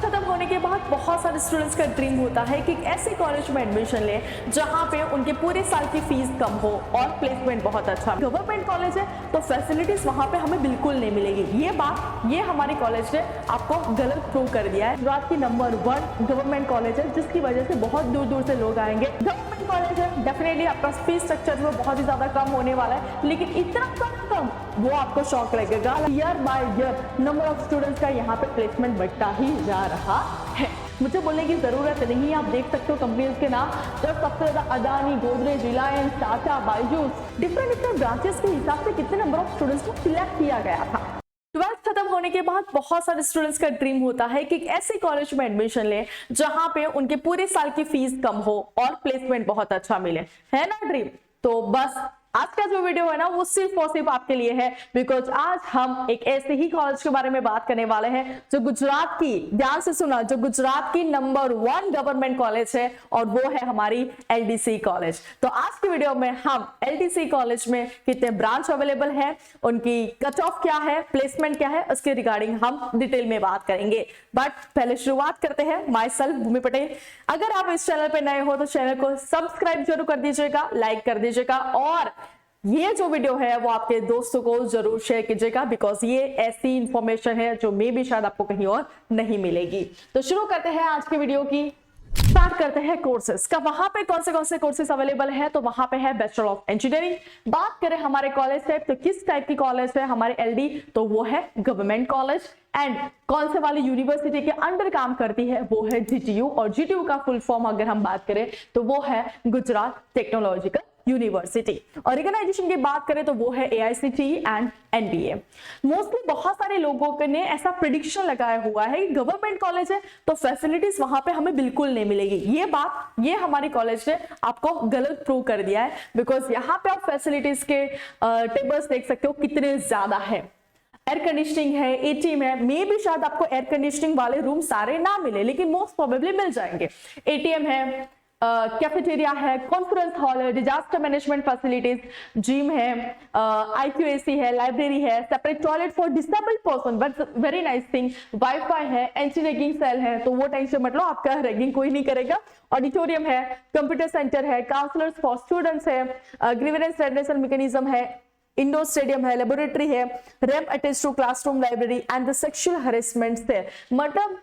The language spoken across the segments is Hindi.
खत्म होने के बाद बहुत सारे स्टूडेंट्स का ड्रीम होता है कि ऐसे कॉलेज में एडमिशन ले जहां पे उनके पूरे साल की फीस कम हो और प्लेसमेंट बहुत अच्छा। गवर्नमेंट कॉलेज है तो फैसिलिटीज वहां पे हमें बिल्कुल नहीं मिलेगी। ये हमारे कॉलेज ने आपको गलत प्रूव कर दिया है। गुजरात की नंबर 1 गवर्नमेंट कॉलेज है जिसकी वजह से बहुत दूर दूर से लोग आएंगे। गवर्नमेंट कॉलेज है, डेफिनेटली आपका फीस स्ट्रक्चर में बहुत ही ज्यादा कम होने वाला है, लेकिन इतना कम वो आपको शॉक लगेगा। Year by year number of students का यहाँ पे प्लेसमेंट बढ़ता ही जा रहा है। मुझे बोलने की जरूरत नहीं, आप देख सकते हो कंपनीज के नाम, जब सबसे ज्यादा अदानी, गोदरेज, रिलायंस, टाटा, बायजूस, डिफरेंट ब्रांचेस के हिसाब से कितने नंबर ऑफ स्टूडेंट्स को सिलेक्ट किया गया था। 12th खत्म होने के बाद बहुत सारे स्टूडेंट्स का ड्रीम होता है कि ऐसे कॉलेज में एडमिशन ले जहां पे उनके पूरे साल की फीस कम हो और प्लेसमेंट बहुत अच्छा मिले, है ना ड्रीम? तो बस आज का जो वीडियो है ना वो सिर्फ और सिर्फ आपके लिए है, बिकॉज आज हम एक ऐसे ही कॉलेज के बारे में बात करने वाले हैं जो गुजरात की, ध्यान से सुना, जो गुजरात की नंबर 1 गवर्नमेंट कॉलेज है और वो है हमारी एलडीसी कॉलेज। तो आज की वीडियो में हम एलडीसी कॉलेज में कितने ब्रांच अवेलेबल है, उनकी कट ऑफ क्या है, प्लेसमेंट क्या है, उसके रिगार्डिंग हम डिटेल में बात करेंगे। बट पहले शुरुआत करते हैं। माई सेल्फ भूमि पटेल। अगर आप इस चैनल पे नए हो तो चैनल को सब्सक्राइब जरूर कर दीजिएगा, लाइक कर दीजिएगा और ये जो वीडियो है वो आपके दोस्तों को जरूर शेयर कीजिएगा, बिकॉज ये ऐसी इंफॉर्मेशन है जो मे भी शायद आपको कहीं और नहीं मिलेगी। तो शुरू करते हैं आज की वीडियो की। स्टार्ट करते हैं कोर्सेज का। वहां पे कौन से कोर्सेज अवेलेबल है, तो वहां पे है बैचलर ऑफ इंजीनियरिंग। बात करें हमारे कॉलेज टाइप, तो किस टाइप की कॉलेज है हमारे एलडी, तो वो है गवर्नमेंट कॉलेज। एंड कौन से वाली यूनिवर्सिटी के अंडर काम करती है, वो है जीटीयू। और जीटीयू का फुल फॉर्म अगर हम बात करें तो वो है गुजरात टेक्नोलॉजिकल यूनिवर्सिटी। ऑर्गेनाइजेशन की बात करें तो वो है एआईसीटीई एंड एनबीए। मोस्टली बहुत सारे लोगों ने ऐसा प्रिडिक्शन लगाया हुआ है कि गवर्नमेंट कॉलेज है तो फैसिलिटीज वहां पे हमें बिल्कुल नहीं मिलेगी। ये हमारे कॉलेज ने आपको गलत प्रूव कर दिया है, बिकॉज यहाँ पे आप फैसिलिटीज के टेबल्स देख सकते हो कितने ज्यादा है। एयर कंडीशनिंग है, एटीएम है, मे भी शायद आपको एयर कंडीशनिंग वाले रूम सारे ना मिले, लेकिन मोस्ट प्रोबेबली मिल जाएंगे। एटीएम है, कैफेटेरिया है, कॉन्फ्रेंस हॉल है, डिजास्टर मैनेजमेंट फैसिलिटीज, जिम है, आईक्यूएसी है, लाइब्रेरी है, separate toilet for disabled person, but very nice thing, wifi है, एंटी रैगिंग सेल है, तो वो टेंशन मत लो, आपका रैगिंग कोई नहीं करेगा। ऑडिटोरियम है, कंप्यूटर सेंटर है, काउंसलर्स फॉर स्टूडेंट्स है, ग्रीवेंस रेडरेसल मैकेनिज्म है, इंडोर स्टेडियम है, लेबोरेटरी है, ramp attached to classroom library and the sexual harassment से। मतलब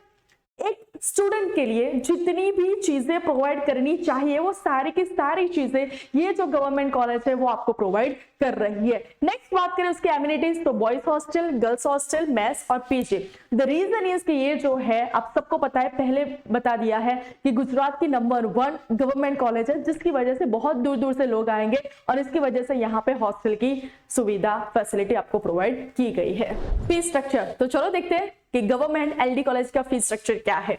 एक स्टूडेंट के लिए जितनी भी चीजें प्रोवाइड करनी चाहिए वो सारी की सारी चीजें ये जो गवर्नमेंट कॉलेज है वो आपको प्रोवाइड कर रही है। नेक्स्ट बात करें उसके एमिनिटीज, तो boys hostel, girls hostel, mess और पीजी। द रीजन इज कि ये जो है आप सबको पता है, पहले बता दिया है कि गुजरात की नंबर 1 गवर्नमेंट कॉलेज है जिसकी वजह से बहुत दूर दूर से लोग आएंगे और इसकी वजह से यहाँ पे हॉस्टल की सुविधा, फैसिलिटी आपको प्रोवाइड की गई है। फीस स्ट्रक्चर, तो चलो देखते हैं कि गवर्नमेंट एलडी कॉलेज का फीस स्ट्रक्चर क्या है।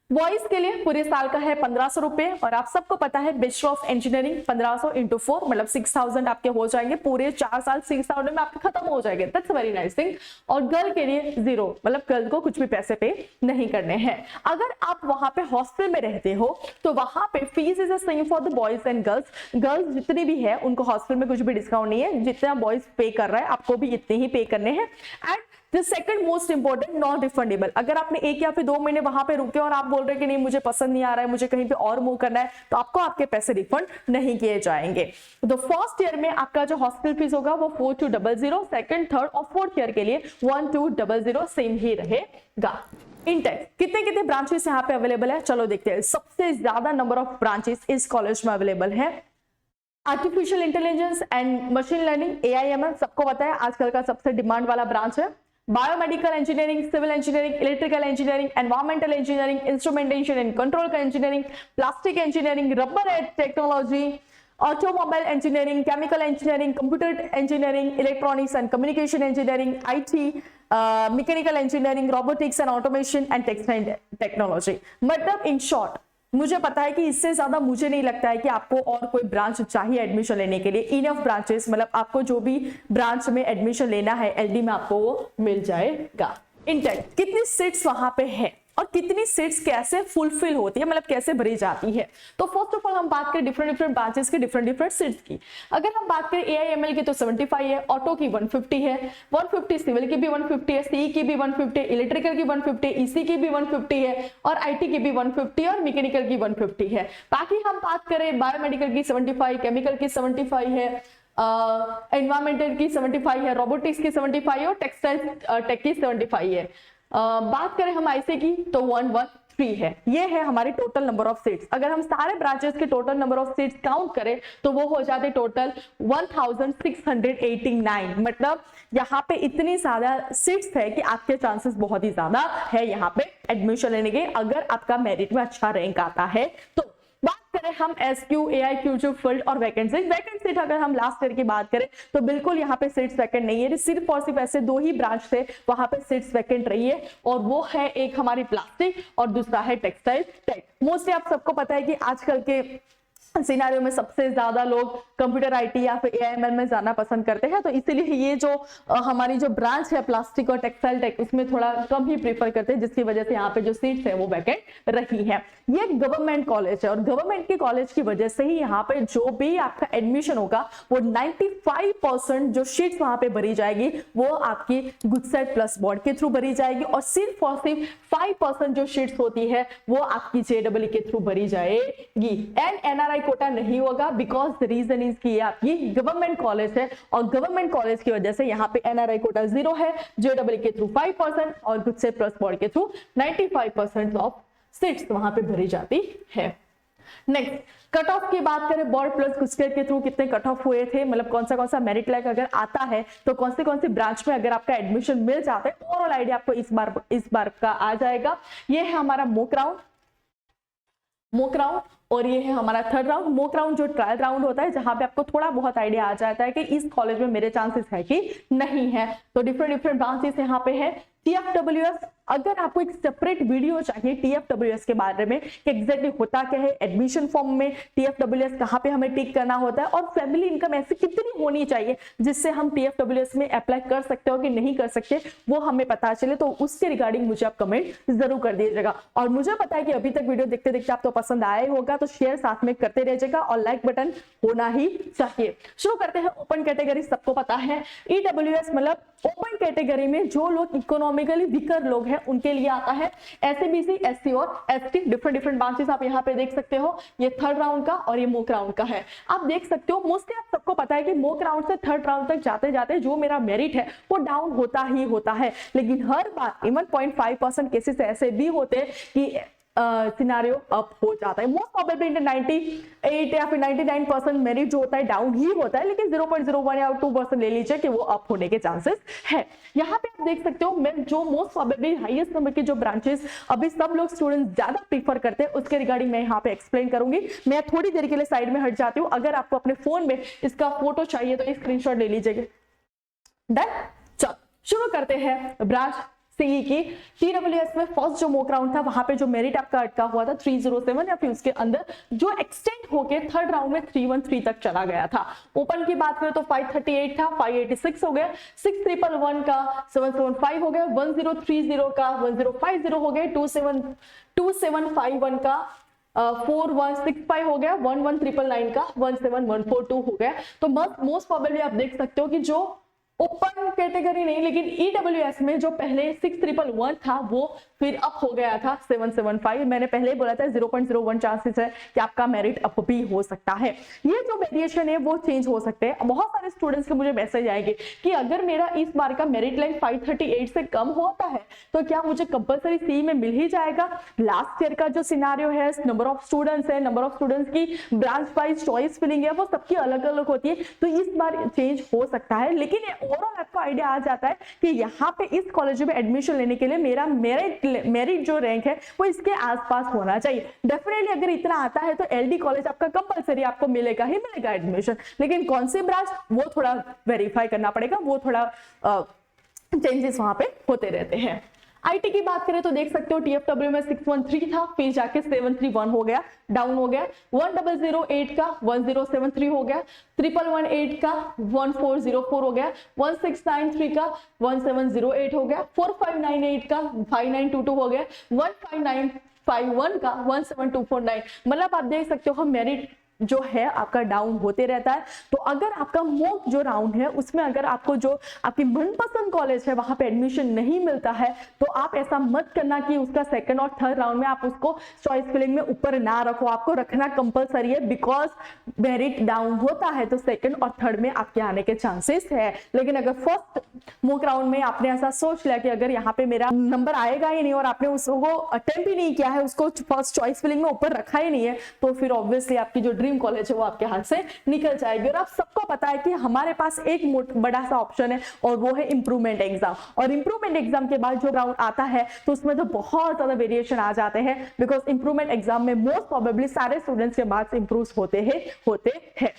बॉयज के लिए पूरे साल का है 1500 रुपए और आप सबको पता है बैचलर ऑफ इंजीनियरिंग 1500 इंटू 4 मतलब 6000 आपके हो जाएंगे। पूरे 4 साल 6000 में आपके खत्म हो जाएंगे। That's very nice thing. और गर्ल के लिए 0, मतलब गर्ल को कुछ भी पैसे पे नहीं करने हैं। अगर आप वहां पे हॉस्टल में रहते हो तो वहां पे fees is same for the boys and girls. Girls जितनी भी है उनको हॉस्टल में कुछ भी डिस्काउंट नहीं है, जितना बॉयज पे कर रहा है आपको भी इतने ही पे करने हैं। And the second most important, non refundable. अगर आपने 1 या फिर 2 महीने वहां पे रुके और आप बोल रहे हैं कि नहीं मुझे पसंद नहीं आ रहा है, मुझे कहीं पे और मूव करना है, तो आपको आपके पैसे रिफंड नहीं किए जाएंगे। तो फर्स्ट ईयर में आपका जो हॉस्टल फीस होगा वो 4200, सेकंड, थर्ड और फोर्थ ईयर के लिए 1200 सेम ही रहेगा। इंटेक कितने ब्रांचेस यहाँ पे अवेलेबल है, चलो देखते हैं। सबसे ज्यादा नंबर ऑफ ब्रांचेस इस कॉलेज में अवेलेबल है। Artificial intelligence and machine learning, AIML, सबको पता है आजकल का सबसे डिमांड वाला ब्रांच है। Biomedical engineering, civil engineering, electrical engineering, environmental engineering, instrumentation and control का engineering, plastic engineering, rubber technology, automobile engineering, chemical engineering, computer engineering, electronics and communication engineering, IT, mechanical engineering, robotics and automation and textile technology. मतलब इन शॉर्ट मुझे पता है कि इससे ज्यादा मुझे नहीं लगता है कि आपको और कोई ब्रांच चाहिए एडमिशन लेने के लिए। इनफ ब्रांचेस, मतलब आपको जो भी ब्रांच में एडमिशन लेना है एलडी में आपको वो मिल जाएगा। इंटेक कितनी सीट्स वहां पे है, और कितनी सीट्स कैसे फुलफिल होती है, मतलब कैसे भरी जाती है। तो फर्स्ट ऑफ ऑल हम बात करें डिफरेंट ब्रांचेस की डिफरेंट सीट्स की। अगर हम बात करें AIML की तो 75 है, ऑटो की 150 है, 150 सिविल की भी 150 है, CE की भी 150 है, इलेक्ट्रिकल की 150 है, EC की भी 150 है और IT की भी 150 है और मैकेनिकल की 150 है। बाकी हम बात करें बायोमेडिकल की 75, केमिकल की 75 है, एनवायरमेंटल की 75 है, रोबोटिक्स की 75 है और टेक्सटाइल टेक की 75 है। बात करें हम IC की तो 113 है। ये है हमारी टोटल नंबर ऑफ सीट्स। अगर हम सारे ब्रांचेस के total number of seats count करें तो वो हो जाते टोटल 1689। मतलब यहाँ पे इतनी ज्यादा सीट्स है कि आपके चांसेस बहुत ही ज्यादा है यहाँ पे एडमिशन लेने के, अगर आपका मेरिट में अच्छा रैंक आता है तो। बात करें हम SQ, AIQ जो फील्ड और वैकेंसी अगर हम लास्ट ईयर की बात करें तो बिल्कुल यहाँ पे सीट्स वैकेंट नहीं है। सिर्फ और सिर्फ ऐसे 2 ही ब्रांच थे वहां पे सीट्स वैकेंट रही है और वो है एक हमारी प्लास्टिक और दूसरा है टेक्सटाइल टेक। मोस्टली आप सबको पता है कि आजकल के सिनेरियो में सबसे ज्यादा लोग कंप्यूटर IT या फिर AIML में जाना पसंद करते हैं, तो इसीलिए ये जो हमारी जो ब्रांच है प्लास्टिक और टेक्सटाइल टेक उसमें थोड़ा कम ही प्रीफर करते हैं, जिसकी वजह से यहाँ पे जो सीट्स है वो वैकेंट रही है। ये गवर्नमेंट कॉलेज है और गवर्नमेंट के कॉलेज की वजह से ही यहाँ पे जो भी आपका एडमिशन होगा वो 95% जो सीट्स वहां पे भरी जाएगी वो आपकी गुडसेट प्लस बोर्ड के थ्रू भरी जाएगी और सिर्फ 5% जो सीट्स होती है वो आपकी JEE के थ्रू भरी जाएगी। एंड NRI कोटा नहीं होगा बिकॉज द रीजन इज कि आपकी गवर्नमेंट कॉलेज है और गवर्नमेंट कॉलेज की वजह से यहाँ पे NRI कोटा 0 है, JEE के थ्रू 5% और गुडसेट प्लस बोर्ड के थ्रू 95% ऑफ सीट्स वहां पे भरी जाती है। नेक्स्ट कट ऑफ की बात करें, बोर्ड प्लस गुडसेट के थ्रू कितने कट ऑफ हुए थे, मतलब कौन सा मेरिट लाइक अगर आता है तो कौन सी ब्रांच में अगर आपका एडमिशन मिल जाता है, ओवरऑल आइडिया आपको इस बार का आ जाएगा। ये है हमारा मॉक राउंड और ये है हमारा थर्ड राउंड। मॉक राउंड जो ट्रायल राउंड होता है जहां पे आपको थोड़ा बहुत आइडिया आ जाता है कि इस कॉलेज में मेरे चांसेस है कि नहीं है। तो डिफरेंट ब्रांचेस यहाँ पे है। TFWS, अगर आपको एक सेपरेट वीडियो चाहिए TFWS के बारे में कि एग्जैक्टली होता क्या है, एडमिशन फॉर्म में TFWS कहाँ पे हमें टिक करना होता है और फैमिली इनकम ऐसी कितनी होनी चाहिए जिससे हम TFWS में अप्लाई कर सकते हो कि नहीं कर सकते वो हमें पता चले, तो उसके रिगार्डिंग मुझे आप कमेंट जरूर कर दीजिएगा। और मुझे पता है कि अभी तक वीडियो देखते देखते आपको पसंद आया होगा तो शेयर साथ में करते रहिएगा और लाइक बटन होना ही चाहिए। शुरू करते हैं। ओपन कैटेगरी सबको पता है, EWS मतलब ओपन कैटेगरी में जो लोग इकोनॉमिकली वीकर लोग हैं उनके लिए आता है। SCBC, SC और ST डिफरेंट ब्रांचेस आप यहाँ पे देख सकते हो। ये थर्ड राउंड का और ये मॉक राउंड का है। आप देख सकते हो मोस्टली आप सबको पता है कि मॉक राउंड से थर्ड राउंड तक जाते जाते जो मेरा मेरिट है वो डाउन होता ही होता है, लेकिन हर बार इवन 0.5% केसेस ऐसे भी होते हैं कि सिनारियो अप हो जाता है। मोस्ट प्रोबेबली 98 या फिर 99% मेरिट जो होता है डाउन ही होता है, लेकिन 0.01 या 2% ले लीजिए कि वो अप होने के चांसेस है। यहाँ पे आप देख सकते हो मैं जो मोस्ट प्रोबेबली हाईएस्ट नंबर के जो ब्रांचेस अभी सब लोग स्टूडेंट ज्यादा प्रीफर करते हैं उसके रिगार्डिंग मैं यहाँ पे एक्सप्लेन करूंगी। मैं थोड़ी देर के लिए साइड में हट जाती हूँ। अगर आपको अपने फोन में इसका फोटो चाहिए तो एक स्क्रीनशॉट ले लीजिएगा। डन, चलो शुरू करते हैं ब्रांच CE की। TWS में फर्स्ट जो मॉक राउंड था वहां पे जो मेरिट आपका अटका हुआ था 307 या फिर उसके अंदर जो एक्सटेंड होके थर्ड राउंड में 313 तक चला गया था। ओपन की बात करें तो 538 था, 586 हो गया, 6111 का 775 हो गया, 1030 का 1050 हो गया, 2751 का 4165 हो गया, 11999 का 17142 हो गया। तो मोस्ट प्रोबेबली आप देख सकते हो कि जो ओपन कैटेगरी नहीं लेकिन EWS में जो पहले 6111 था वो फिर अप हो गया था 775। मैंने पहले बोला था 0.01 चांसेस है कि आपका मेरिट अप भी हो सकता है। ये जो वेरिएशन है वो चेंज हो सकते हैं। बहुत सारे स्टूडेंट्स के मुझे मैसेज आएंगे कि अगर मेरा इस बार का मेरिट लाइन 538 से कम होता है तो क्या मुझे कंपलसरी CE में मिल ही जाएगा। लास्ट ईयर का जो सिनारियो है, नंबर ऑफ स्टूडेंट्स है, नंबर ऑफ स्टूडेंट्स की ब्रांच वाइज चॉइस फिलिंग है वो सबकी अलग अलग होती है, तो इस बार चेंज हो सकता है। लेकिन ओवरऑल आपको आइडिया आ जाता है कि यहाँ पे इस कॉलेज में एडमिशन लेने के लिए मेरा मेरिट जो रैंक है वो इसके आसपास होना चाहिए। डेफिनेटली अगर इतना आता है तो LD कॉलेज आपका कंपलसरी आपको मिलेगा ही मिलेगा एडमिशन, लेकिन कौन सी ब्रांच वो थोड़ा वेरीफाई करना पड़ेगा, वो थोड़ा चेंजेस वहां पे होते रहते हैं। आईटी की बात करें तो देख सकते हो टीएफडब्ल्यू में 613 था, फिर जाके 731 हो गया, डाउन हो गया। 1008 का 1073 हो गया, 1118 का 1404 हो गया, 1693 का 1708 हो गया, 4598 का 5922 हो गया, 15951 का 17249। मतलब आप देख सकते हो हम मेरिट जो है आपका डाउन होते रहता है। तो अगर आपका मॉक जो राउंड है उसमें अगर आपको जो आपकी मनपसंद कॉलेज है वहां पे एडमिशन नहीं मिलता है तो आप ऐसा मत करना कि उसका सेकंड और थर्ड राउंड में आप उसको चॉइस फिलिंग में ऊपर ना रखो, आपको रखना कंपलसरी है, बिकॉज मेरिट डाउन होता है तो सेकंड और थर्ड में आपके आने के चांसेस है। लेकिन अगर फर्स्ट मॉक राउंड में आपने ऐसा सोच लिया कि अगर यहाँ पे मेरा नंबर आएगा ही नहीं और आपने उसको अटेम्प्ट ही नहीं किया है, उसको फर्स्ट चॉइस फिलिंग में ऊपर रखा ही नहीं है, तो फिर ऑब्वियसली आपकी जो ड्रीम कॉलेज है वो आपके हाथ से निकल जाएगी। और आप सबको पता है कि हमारे पास एक बड़ा सा ऑप्शन है और वो है इंप्रूवमेंट एग्जाम। और इंप्रूवमेंट एग्जाम के बाद जो राउंड आता है तो उसमें तो बहुत ज्यादा वेरिएशन आ जाते हैं, बिकॉज इंप्रूवमेंट एग्जाम में मोस्ट प्रोबेबली सारे स्टूडेंट्स के मार्क्स इंप्रूव होते हैं।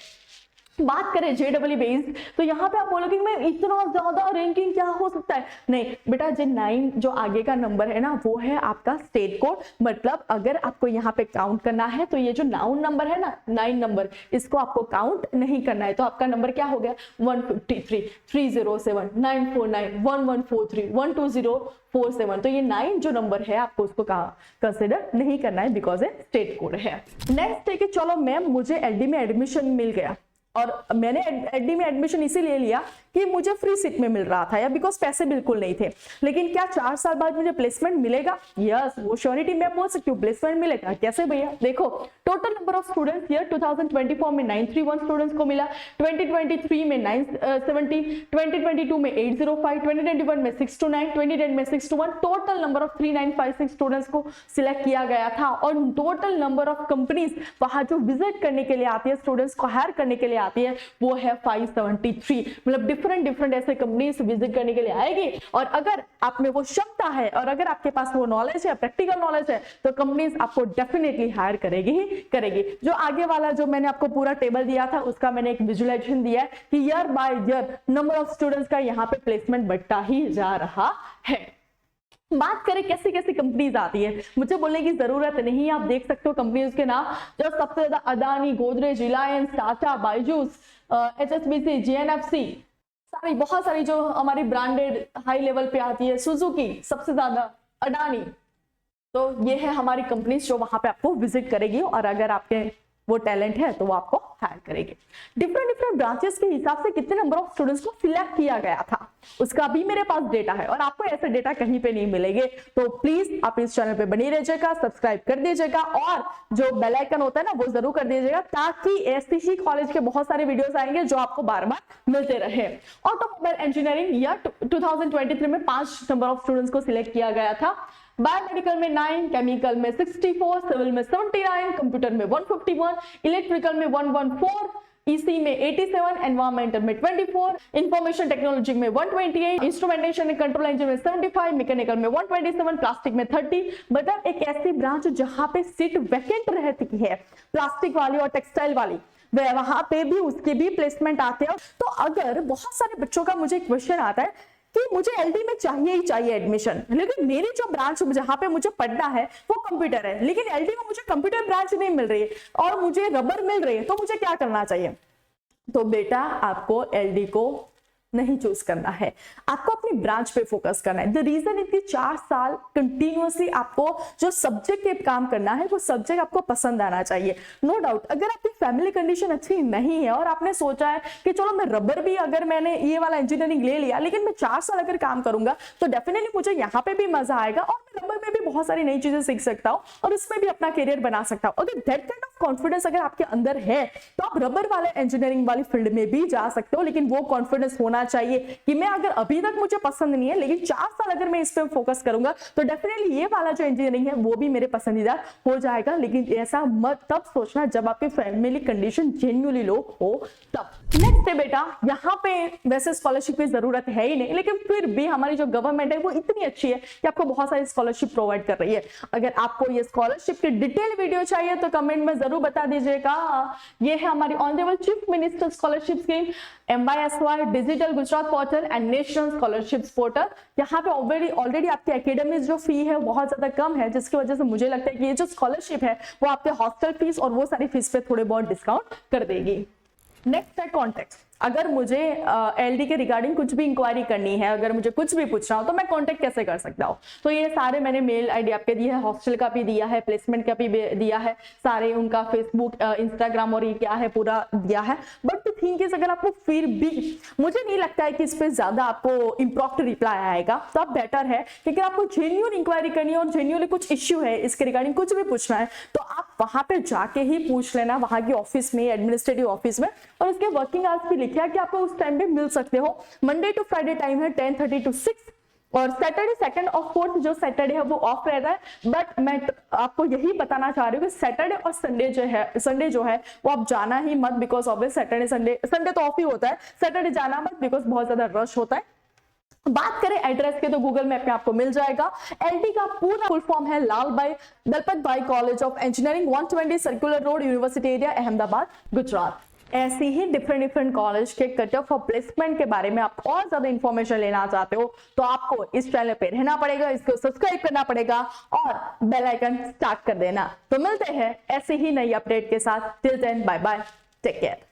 बात करें जेडब्ल्यू बेस्ड तो यहाँ पे आप बोलोगे मैं इतना ज्यादा रैंकिंग क्या हो सकता है, नहीं बेटा, जो 9 जो आगे का नंबर है ना वो है आपका स्टेट कोड। मतलब अगर आपको यहाँ पे काउंट करना है तो ये जो 9 नंबर है ना, 9 नंबर, इसको आपको काउंट नहीं करना है। तो आपका नंबर क्या हो गया 153, 307, 949, 1143, 12047। तो ये 9 जो नंबर है आपको उसको कंसिडर नहीं करना है बिकॉज ये स्टेट कोड है। नेक्स्ट है कि चलो मैम मुझे एलडी में एडमिशन मिल गया और मैंने एलडी में एडमिशन इसीलिए लिया कि मुझे फ्री सीट में मिल रहा था या बिकॉज पैसे बिल्कुल नहीं थे, लेकिन क्या 4 साल बाद मुझे प्लेसमेंट मिलेगा? यस, वो श्योरिटी मैं बोल सकती हूँ, प्लेसमेंट मिलेगा। कैसे भैया? देखो total number of students year 2024 में 931 स्टूडेंट्स को मिला, 2023 में 970, 2022 में 805, 2021 में 629, 2010 में 621, टोटल नंबर ऑफ 3956 स्टूडेंट्स को सिलेक्ट किया गया था। और टोटल नंबर ऑफ कंपनीज वहां जो विजिट करने के लिए आती है, स्टूडेंट्स को हायर करने के लिए आती है, वो है 573। मतलब डिफरेंट ऐसे कंपनीज विजिट करने के लिए आएगी। और अगर आप में वो क्षमता है और अगर आपके पास वो नॉलेज है, प्रैक्टिकल नॉलेज है, तो कंपनीज आपको डेफिनेटली हायर करेगी। जो आगे वाला जो मैंने आपको पूरा टेबल दिया था उसका मैंने एक विजुअलाइजेशन दिया है कि year by year number of students का यहाँ पे प्लेसमेंट बढ़ता ही जा रहा है। बात करें कैसी कैसी कंपनीज आती है, मुझे बोलने की जरूरत नहीं है, आप देख सकते हो कंपनीज के नाम। जो सबसे ज्यादा अदानी, गोदरेज, रिलायंस, टाटा, बायजूस, HSBC, JNFC, बहुत सारी जो हमारी ब्रांडेड हाई लेवल पे आती है, सुजुकी सबसे ज्यादा, अडानी। तो ये है हमारी कंपनीज जो वहां पे आपको विजिट करेगी और अगर आपके वो टैलेंट है तो वो आपको हायर करेंगे। डिफरेंट ब्रांचेस के हिसाब से कितने नंबर ऑफ स्टूडेंट्स को सिलेक्ट किया गया था उसका भी मेरे पास डेटा है और आपको ऐसे डेटा कहीं पे नहीं मिलेंगे। तो प्लीज आप इस चैनल पे बनी रहिएगा, सब्सक्राइब कर दीजिएगा और जो बेल आइकन होता है ना वो जरूर कर दीजिएगा, ताकि ऐसे ही कॉलेज के बहुत सारे वीडियोस आएंगे जो आपको बार-बार मिलते रहे। ऑटोमोबाइल इंजीनियरिंग ईयर 2023 में 5 नंबर ऑफ स्टूडेंट्स को सिलेक्ट किया गया था। बायोमेडिकल में 9, केमिकल में 64, सिविल में 79, कंप्यूटर में 151, इलेक्ट्रिकल में 114, ईसी में 87, एनवायरमेंटल में 24, इंफॉर्मेशन टेक्नोलॉजी में 128, इंस्ट्रूमेंटेशन एंड कंट्रोल इंजीनियरिंग में 75, मैकेनिकल में 127, प्लास्टिक में 30। मतलब एक ऐसी ब्रांच जहां पे सीट वैकेंट रहती है, प्लास्टिक वाली और टेक्सटाइल वाली, वहां पे भी उसके भी प्लेसमेंट आते हैं। तो अगर बहुत सारे बच्चों का मुझे क्वेश्चन आता है कि मुझे एलडी में चाहिए ही चाहिए एडमिशन, लेकिन मेरी जो ब्रांच जहां पे मुझे पढ़ना है वो कंप्यूटर है, लेकिन एलडी में मुझे कंप्यूटर ब्रांच नहीं मिल रही है और मुझे रबर मिल रही है, तो मुझे क्या करना चाहिए? तो बेटा आपको एलडी को नहीं चूज करना है, आपको अपनी ब्रांच पे फोकस करना है। द रीजन इज कि 4 साल कंटिन्यूअसली आपको जो सब्जेक्ट पे काम करना है वो सब्जेक्ट आपको पसंद आना चाहिए। नो डाउट अगर आपकी फैमिली कंडीशन अच्छी नहीं है और आपने सोचा है कि चलो मैं रबर भी अगर मैंने ये वाला इंजीनियरिंग ले लिया, लेकिन मैं 4 साल अगर काम करूंगा तो डेफिनेटली मुझे यहाँ पे भी मजा आएगा और मैं रबर में भी बहुत सारी नई चीजें सीख सकता हूँ और उसमें भी अपना करियर बना सकता हूँ। अगर दैट काइंड ऑफ कॉन्फिडेंस अगर आपके अंदर है तो आप रबर वाले इंजीनियरिंग वाली फील्ड में भी जा सकते हो, लेकिन वो कॉन्फिडेंस होना चाहिए कि मैं अगर अभी तक मुझे पसंद नहीं है लेकिन 4 साल अगर मैं इस पे फोकस करूंगा तो डेफिनेटली ये वाला जो इंजीनियरिंग है वो भी मेरे पसंदीदा हो जाएगा। लेकिन ऐसा मत तब सोचना जब आपकी फैमिली कंडीशन जेन्युइनली लो हो तब। नेक्स्ट है बेटा, यहाँ पे वैसे स्कॉलरशिप की जरूरत है ही नहीं, लेकिन फिर भी हमारी जो गवर्नमेंट है वो इतनी अच्छी है कि आपको बहुत सारी स्कॉलरशिप प्रोवाइड कर रही है। अगर आपको ये स्कॉलरशिप की डिटेल वीडियो चाहिए तो कमेंट में जरूर बता दीजिएगा। ये है हमारी honourable chief minister scholarship scheme, MYSY, digital Gujarat portal and national scholarship portal. यहाँ पे ऑलरेडी आपकी एकेडमिक जो फी है बहुत ज्यादा कम है, जिसकी वजह से मुझे लगता है कि ये जो स्कॉलरशिप है वो आपके हॉस्टल फीस और वो सारी फीस पे थोड़े बहुत डिस्काउंट कर देगी। नेक्स्ट है कॉन्टेक्ट। अगर मुझे LD के रिगार्डिंग कुछ भी इंक्वायरी करनी है, अगर मुझे कुछ भी पूछना हो तो मैं कांटेक्ट कैसे कर सकता हूँ? तो ये सारे मैंने मेल आईडी आपके दिए है, हॉस्टल का भी दिया है, प्लेसमेंट का भी दिया है, सारे उनका फेसबुक, इंस्टाग्राम और ये क्या है पूरा दिया है। बट द थिंग इज, अगर आपको फिर भी मुझे नहीं लगता है कि इस पर ज्यादा आपको इम्प्रॉम्प्ट रिप्लाई आएगा, तो आप बेटर है कि अगर आपको जेन्युइन इंक्वायरी करनी है और जेन्युइनली कुछ इश्यू है इसके रिगार्डिंग कुछ भी पूछना है, तो आप वहां पे जाके ही पूछ लेना, वहां की ऑफिस में, एडमिनिस्ट्रेटिव ऑफिस में। और उसके वर्किंग आवर्स भी लिखा है कि आपको उस टाइम पे मिल सकते हो। मंडे टू फ्राइडे टाइम है 10:30 to 6, और सैटरडे 2nd और 4th जो सैटरडे है वो ऑफ रहता है। बट मैं आपको यही बताना चाह रही हूँ कि सैटरडे और संडे जो है वो आप जाना ही मत, बिकॉज ऑब्वियस सैटरडे संडे तो ऑफ ही होता है, सैटरडे जाना मत बिकॉज बहुत ज्यादा रश होता है। बात करें एड्रेस के तो गूगल मैप में आपको मिल जाएगा। LD का पूरा फुल फॉर्म है लाल भाई दलपत भाई college of engineering, 120 circular road, university area, Ahmedabad, Gujarat. ऐसे ही डिफरेंट कॉलेज के कट ऑफ और प्लेसमेंट के बारे में आप और ज्यादा इंफॉर्मेशन लेना चाहते हो तो आपको इस चैनल पे रहना पड़ेगा, इसको सब्सक्राइब करना पड़ेगा और बेल आइकन स्टार्ट कर देना। तो मिलते हैं ऐसे ही नई अपडेट के साथ। Till then bye bye, take care.